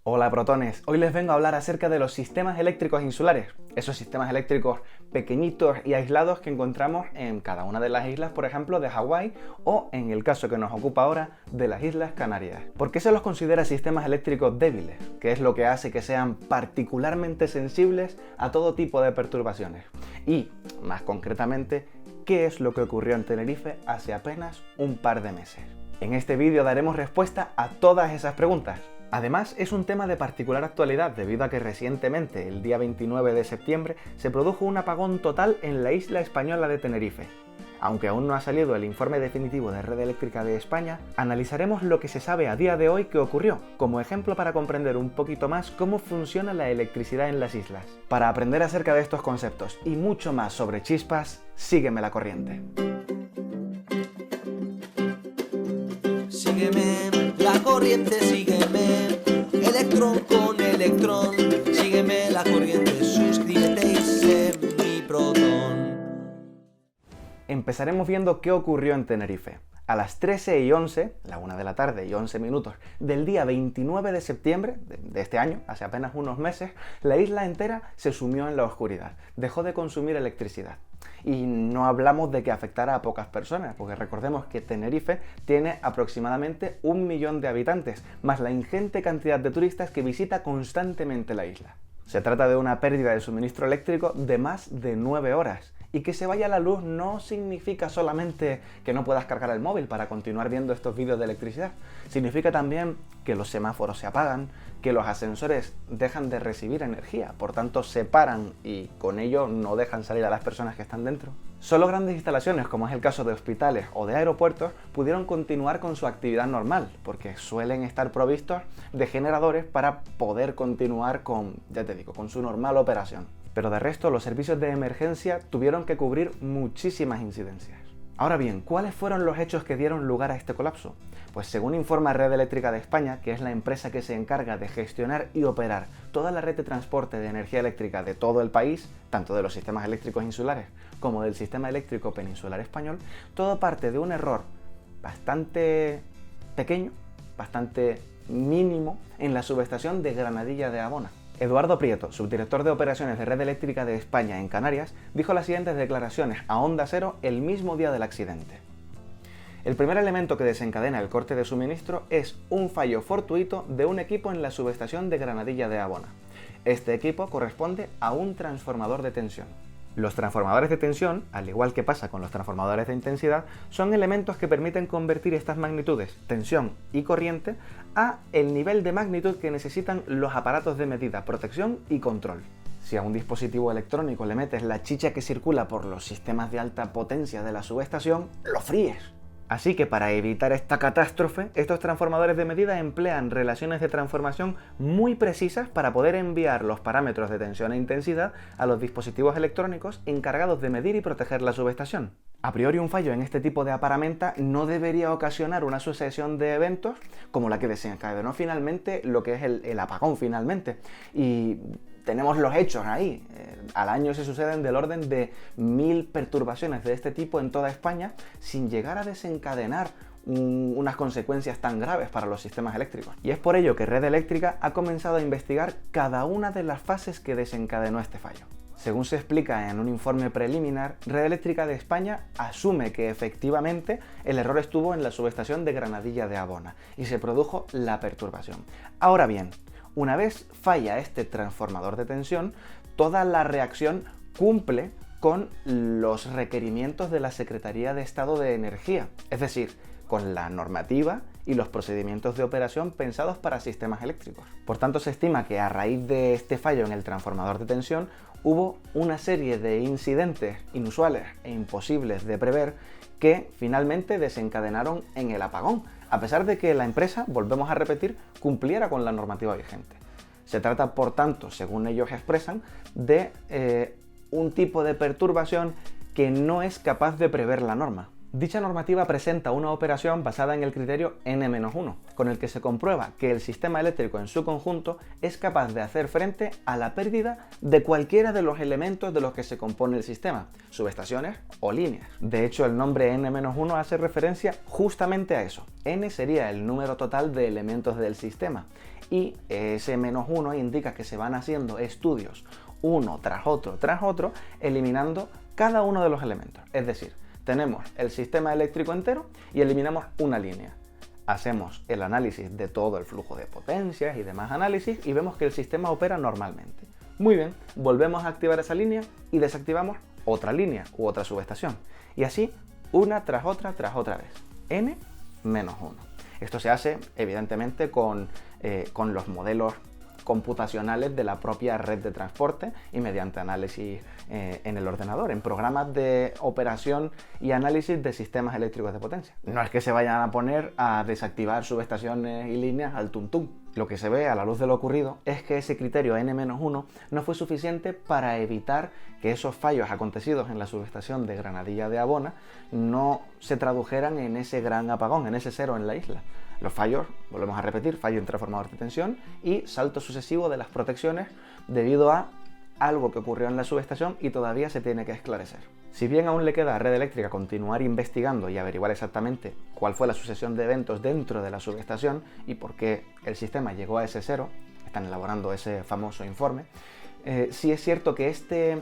Hola protones, hoy les vengo a hablar acerca de los sistemas eléctricos insulares, esos sistemas eléctricos pequeñitos y aislados que encontramos en cada una de las islas, por ejemplo, de Hawái o, en el caso que nos ocupa ahora, de las Islas Canarias. ¿Por qué se los considera sistemas eléctricos débiles? ¿Qué es lo que hace que sean particularmente sensibles a todo tipo de perturbaciones? Y, más concretamente, ¿qué es lo que ocurrió en Tenerife hace apenas un par de meses? En este vídeo daremos respuesta a todas esas preguntas. Además, es un tema de particular actualidad debido a que recientemente, el día 29 de septiembre, se produjo un apagón total en la isla española de Tenerife. Aunque aún no ha salido el informe definitivo de Red Eléctrica de España, analizaremos lo que se sabe a día de hoy que ocurrió, como ejemplo para comprender un poquito más cómo funciona la electricidad en las islas. Para aprender acerca de estos conceptos y mucho más sobre chispas, sígueme la corriente. Sígueme la corriente, sígueme, electrón con electrón, sígueme la corriente, suscríbete y sé mi protón. Empezaremos viendo qué ocurrió en Tenerife. A las 13:11, la 1 de la tarde y 11 minutos del día 29 de septiembre de este año, hace apenas unos meses, la isla entera se sumió en la oscuridad, dejó de consumir electricidad. Y no hablamos de que afectara a pocas personas, porque recordemos que Tenerife tiene aproximadamente 1 millón de habitantes, más la ingente cantidad de turistas que visita constantemente la isla. Se trata de una pérdida de suministro eléctrico de más de 9 horas. Y que se vaya la luz no significa solamente que no puedas cargar el móvil para continuar viendo estos vídeos de electricidad. Significa también que los semáforos se apagan, que los ascensores dejan de recibir energía, por tanto se paran y con ello no dejan salir a las personas que están dentro. Solo grandes instalaciones, como es el caso de hospitales o de aeropuertos, pudieron continuar con su actividad normal, porque suelen estar provistos de generadores para poder continuar con su normal operación. Pero de resto, los servicios de emergencia tuvieron que cubrir muchísimas incidencias. Ahora bien, ¿cuáles fueron los hechos que dieron lugar a este colapso? Pues según informa Red Eléctrica de España, que es la empresa que se encarga de gestionar y operar toda la red de transporte de energía eléctrica de todo el país, tanto de los sistemas eléctricos insulares como del sistema eléctrico peninsular español, todo parte de un error bastante pequeño, bastante mínimo en la subestación de Granadilla de Abona. Eduardo Prieto, subdirector de operaciones de Red Eléctrica de España en Canarias, dijo las siguientes declaraciones a Onda Cero el mismo día del accidente. El primer elemento que desencadena el corte de suministro es un fallo fortuito de un equipo en la subestación de Granadilla de Abona. Este equipo corresponde a un transformador de tensión. Los transformadores de tensión, al igual que pasa con los transformadores de intensidad, son elementos que permiten convertir estas magnitudes, tensión y corriente, a el nivel de magnitud que necesitan los aparatos de medida, protección y control. Si a un dispositivo electrónico le metes la chicha que circula por los sistemas de alta potencia de la subestación, lo fríes. Así que para evitar esta catástrofe, estos transformadores de medida emplean relaciones de transformación muy precisas para poder enviar los parámetros de tensión e intensidad a los dispositivos electrónicos encargados de medir y proteger la subestación. A priori, un fallo en este tipo de aparamenta no debería ocasionar una sucesión de eventos como la que desencadenó finalmente lo que es el apagón finalmente. Y tenemos los hechos ahí. Al año se suceden del orden de 1000 perturbaciones de este tipo en toda España sin llegar a desencadenar unas consecuencias tan graves para los sistemas eléctricos. Y es por ello que Red Eléctrica ha comenzado a investigar cada una de las fases que desencadenó este fallo. Según se explica en un informe preliminar, Red Eléctrica de España asume que efectivamente el error estuvo en la subestación de Granadilla de Abona y se produjo la perturbación. Ahora bien, una vez falla este transformador de tensión, toda la reacción cumple con los requerimientos de la Secretaría de Estado de Energía, es decir, con la normativa y los procedimientos de operación pensados para sistemas eléctricos. Por tanto, se estima que a raíz de este fallo en el transformador de tensión hubo una serie de incidentes inusuales e imposibles de prever que finalmente desencadenaron en el apagón, a pesar de que la empresa, volvemos a repetir, cumpliera con la normativa vigente. Se trata, por tanto, según ellos expresan, de un tipo de perturbación que no es capaz de prever la norma. Dicha normativa presenta una operación basada en el criterio n-1, con el que se comprueba que el sistema eléctrico en su conjunto es capaz de hacer frente a la pérdida de cualquiera de los elementos de los que se compone el sistema, subestaciones o líneas. De hecho, el nombre n-1 hace referencia justamente a eso. N sería el número total de elementos del sistema y ese -1 indica que se van haciendo estudios uno tras otro, eliminando cada uno de los elementos. Es decir, tenemos el sistema eléctrico entero y eliminamos una línea. Hacemos el análisis de todo el flujo de potencias y demás análisis y vemos que el sistema opera normalmente. Muy bien, volvemos a activar esa línea y desactivamos otra línea u otra subestación. Y así, una tras otra vez. N-1. Esto se hace, evidentemente, con los modelos computacionales de la propia red de transporte y mediante análisis en el ordenador, en programas de operación y análisis de sistemas eléctricos de potencia. No es que se vayan a poner a desactivar subestaciones y líneas al tuntún. Lo que se ve a la luz de lo ocurrido es que ese criterio n-1 no fue suficiente para evitar que esos fallos acontecidos en la subestación de Granadilla de Abona no se tradujeran en ese gran apagón, en ese cero en la isla. Los fallos, volvemos a repetir, fallo en transformador de tensión y salto sucesivo de las protecciones debido a algo que ocurrió en la subestación y todavía se tiene que esclarecer. Si bien aún le queda a Red Eléctrica continuar investigando y averiguar exactamente cuál fue la sucesión de eventos dentro de la subestación y por qué el sistema llegó a ese cero, están elaborando ese famoso informe, sí es cierto que este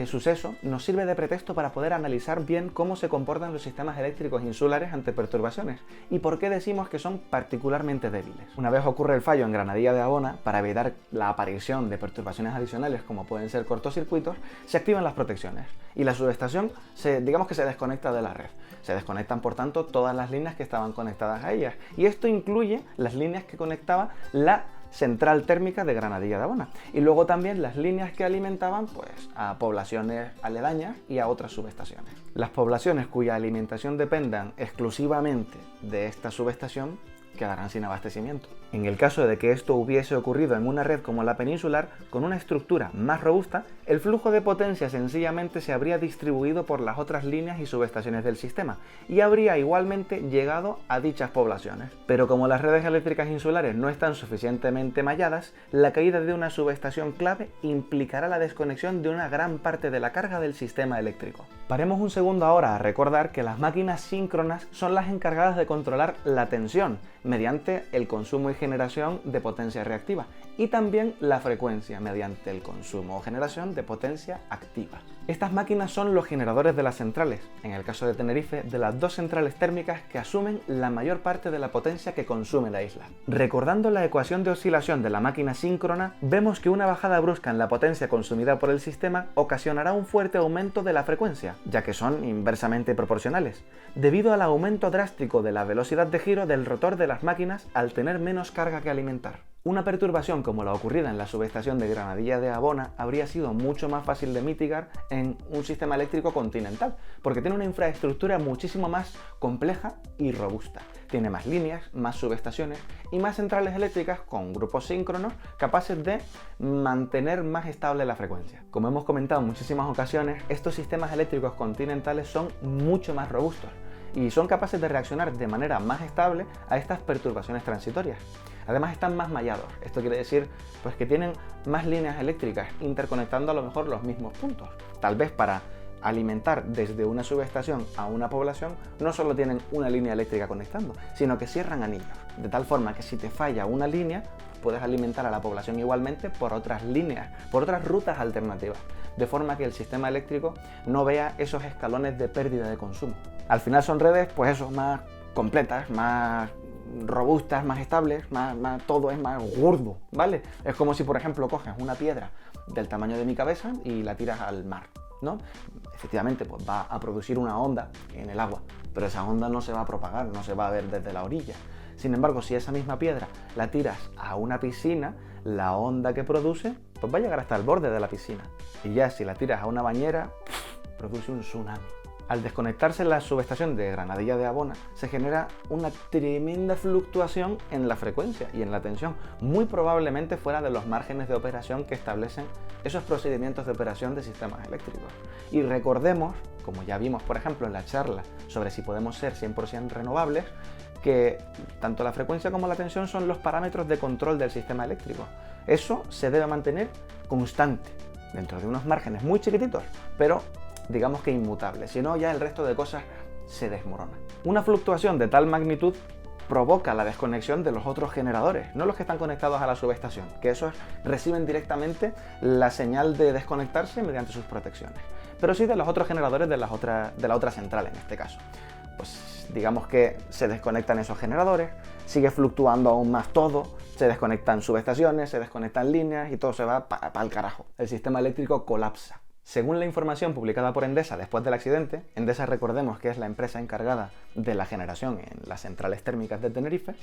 suceso nos sirve de pretexto para poder analizar bien cómo se comportan los sistemas eléctricos insulares ante perturbaciones y por qué decimos que son particularmente débiles. Una vez ocurre el fallo en Granadilla de Abona, para evitar la aparición de perturbaciones adicionales como pueden ser cortocircuitos, se activan las protecciones y la subestación digamos que se desconecta de la red. Se desconectan, por tanto, todas las líneas que estaban conectadas a ellas y esto incluye las líneas que conectaba la central térmica de Granadilla de Abona y luego también las líneas que alimentaban a poblaciones aledañas y a otras subestaciones. Las poblaciones cuya alimentación dependan exclusivamente de esta subestación quedarán sin abastecimiento. En el caso de que esto hubiese ocurrido en una red como la peninsular, con una estructura más robusta, el flujo de potencia sencillamente se habría distribuido por las otras líneas y subestaciones del sistema y habría igualmente llegado a dichas poblaciones. Pero como las redes eléctricas insulares no están suficientemente malladas, la caída de una subestación clave implicará la desconexión de una gran parte de la carga del sistema eléctrico. Paremos un segundo ahora a recordar que las máquinas síncronas son las encargadas de controlar la tensión mediante el consumo y generación de potencia reactiva y también la frecuencia mediante el consumo o generación de potencia activa. Estas máquinas son los generadores de las centrales, en el caso de Tenerife, de las dos centrales térmicas que asumen la mayor parte de la potencia que consume la isla. Recordando la ecuación de oscilación de la máquina síncrona, vemos que una bajada brusca en la potencia consumida por el sistema ocasionará un fuerte aumento de la frecuencia, ya que son inversamente proporcionales, debido al aumento drástico de la velocidad de giro del rotor de las máquinas al tener menos carga que alimentar. Una perturbación como la ocurrida en la subestación de Granadilla de Abona habría sido mucho más fácil de mitigar en un sistema eléctrico continental, porque tiene una infraestructura muchísimo más compleja y robusta. Tiene más líneas, más subestaciones y más centrales eléctricas con grupos síncronos capaces de mantener más estable la frecuencia. Como hemos comentado en muchísimas ocasiones, estos sistemas eléctricos continentales son mucho más robustos y son capaces de reaccionar de manera más estable a estas perturbaciones transitorias. Además están más mallados, esto quiere decir que tienen más líneas eléctricas interconectando a lo mejor los mismos puntos. Tal vez para alimentar desde una subestación a una población no solo tienen una línea eléctrica conectando, sino que cierran anillos, de tal forma que si te falla una línea puedes alimentar a la población igualmente por otras líneas, por otras rutas alternativas, de forma que el sistema eléctrico no vea esos escalones de pérdida de consumo. Al final son redes más completas, más robustas, más estables, todo es más gordo, ¿vale? Es como si, por ejemplo, coges una piedra del tamaño de mi cabeza y la tiras al mar, ¿no? Efectivamente, va a producir una onda en el agua, pero esa onda no se va a propagar, no se va a ver desde la orilla. Sin embargo, si esa misma piedra la tiras a una piscina, la onda que produce va a llegar hasta el borde de la piscina. Y ya si la tiras a una bañera, produce un tsunami. Al desconectarse la subestación de Granadilla de Abona, se genera una tremenda fluctuación en la frecuencia y en la tensión, muy probablemente fuera de los márgenes de operación que establecen esos procedimientos de operación de sistemas eléctricos. Y recordemos, como ya vimos por ejemplo en la charla sobre si podemos ser 100% renovables, que tanto la frecuencia como la tensión son los parámetros de control del sistema eléctrico. Eso se debe mantener constante, dentro de unos márgenes muy chiquititos, pero digamos que inmutable, si no ya el resto de cosas se desmorona. Una fluctuación de tal magnitud provoca la desconexión de los otros generadores, no los que están conectados a la subestación, que esos reciben directamente la señal de desconectarse mediante sus protecciones, pero sí de los otros generadores de la otra central en este caso. Pues digamos que se desconectan esos generadores, sigue fluctuando aún más todo, se desconectan subestaciones, se desconectan líneas y todo se va para el carajo. El sistema eléctrico colapsa. Según la información publicada por Endesa después del accidente, Endesa recordemos que es la empresa encargada de la generación en las centrales térmicas de Tenerife,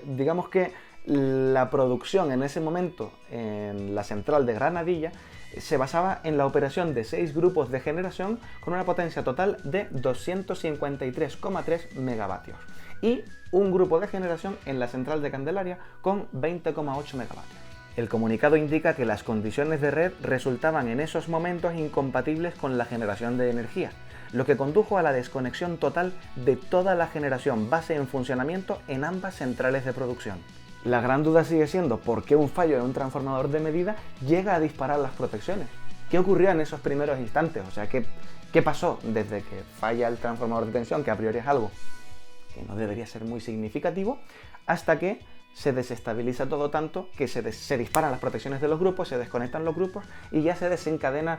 digamos que la producción en ese momento en la central de Granadilla se basaba en la operación de 6 grupos de generación con una potencia total de 253,3 megavatios y un grupo de generación en la central de Candelaria con 20,8 megavatios. El comunicado indica que las condiciones de red resultaban en esos momentos incompatibles con la generación de energía, lo que condujo a la desconexión total de toda la generación base en funcionamiento en ambas centrales de producción. La gran duda sigue siendo por qué un fallo en un transformador de medida llega a disparar las protecciones. ¿Qué ocurrió en esos primeros instantes? O sea, ¿qué pasó desde que falla el transformador de tensión, que a priori es algo que no debería ser muy significativo, hasta que se desestabiliza todo tanto que se disparan las protecciones de los grupos, se desconectan los grupos y ya se desencadena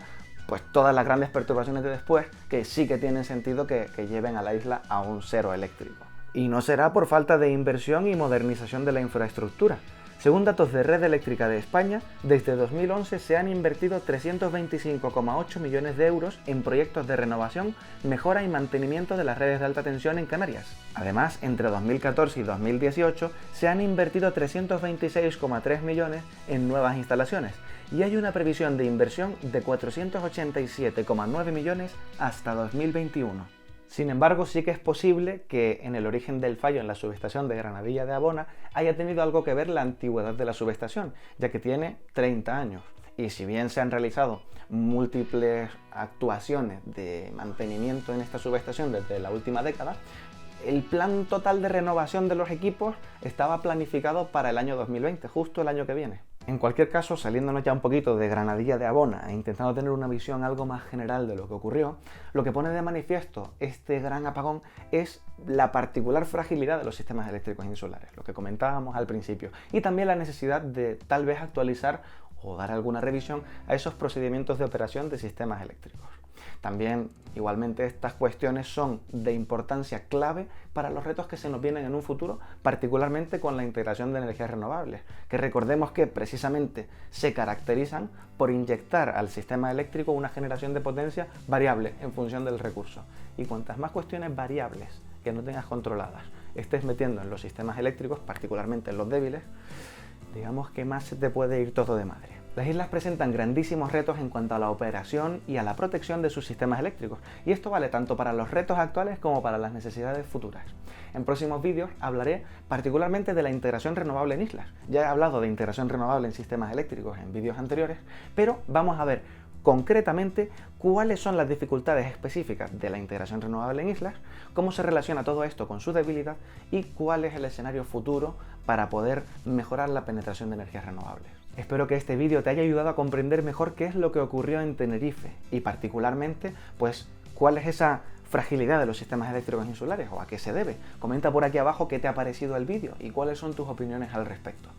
pues todas las grandes perturbaciones de después que sí que tienen sentido que lleven a la isla a un cero eléctrico? Y no será por falta de inversión y modernización de la infraestructura. Según datos de Red Eléctrica de España, desde 2011 se han invertido 325,8 millones de euros en proyectos de renovación, mejora y mantenimiento de las redes de alta tensión en Canarias. Además, entre 2014 y 2018 se han invertido 326,3 millones en nuevas instalaciones y hay una previsión de inversión de 487,9 millones hasta 2021. Sin embargo, sí que es posible que en el origen del fallo en la subestación de Granadilla de Abona haya tenido algo que ver la antigüedad de la subestación, ya que tiene 30 años. Y si bien se han realizado múltiples actuaciones de mantenimiento en esta subestación desde la última década, el plan total de renovación de los equipos estaba planificado para el año 2020, justo el año que viene. En cualquier caso, saliéndonos ya un poquito de Granadilla de Abona e intentando tener una visión algo más general de lo que ocurrió, lo que pone de manifiesto este gran apagón es la particular fragilidad de los sistemas eléctricos insulares, lo que comentábamos al principio, y también la necesidad de tal vez actualizar o dar alguna revisión a esos procedimientos de operación de sistemas eléctricos. También, igualmente, estas cuestiones son de importancia clave para los retos que se nos vienen en un futuro, particularmente con la integración de energías renovables, que recordemos que precisamente se caracterizan por inyectar al sistema eléctrico una generación de potencia variable en función del recurso. Y cuantas más cuestiones variables que no tengas controladas estés metiendo en los sistemas eléctricos, particularmente en los débiles, digamos que más se te puede ir todo de madre. Las islas presentan grandísimos retos en cuanto a la operación y a la protección de sus sistemas eléctricos, y esto vale tanto para los retos actuales como para las necesidades futuras. En próximos vídeos hablaré particularmente de la integración renovable en islas. Ya he hablado de integración renovable en sistemas eléctricos en vídeos anteriores, pero vamos a ver concretamente cuáles son las dificultades específicas de la integración renovable en islas, cómo se relaciona todo esto con su debilidad y cuál es el escenario futuro para poder mejorar la penetración de energías renovables. Espero que este vídeo te haya ayudado a comprender mejor qué es lo que ocurrió en Tenerife y particularmente, pues, cuál es esa fragilidad de los sistemas eléctricos insulares o a qué se debe. Comenta por aquí abajo qué te ha parecido el vídeo y cuáles son tus opiniones al respecto.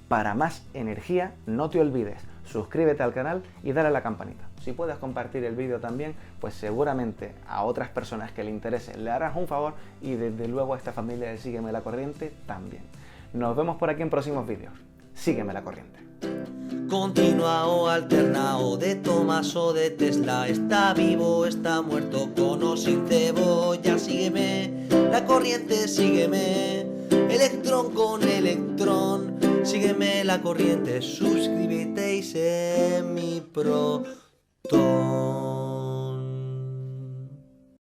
Para más energía, no te olvides, suscríbete al canal y dale a la campanita. Si puedes compartir el vídeo también, pues seguramente a otras personas que le interese le harás un favor y desde luego a esta familia de Sígueme la Corriente también. Nos vemos por aquí en próximos vídeos. Sígueme la corriente. Continua o alterna o de Tomás o de Tesla. Está vivo, está muerto, con o sin cebolla. Sígueme la corriente, sígueme. Electrón con electrón. Sígueme la corriente, suscríbete y sé mi pro.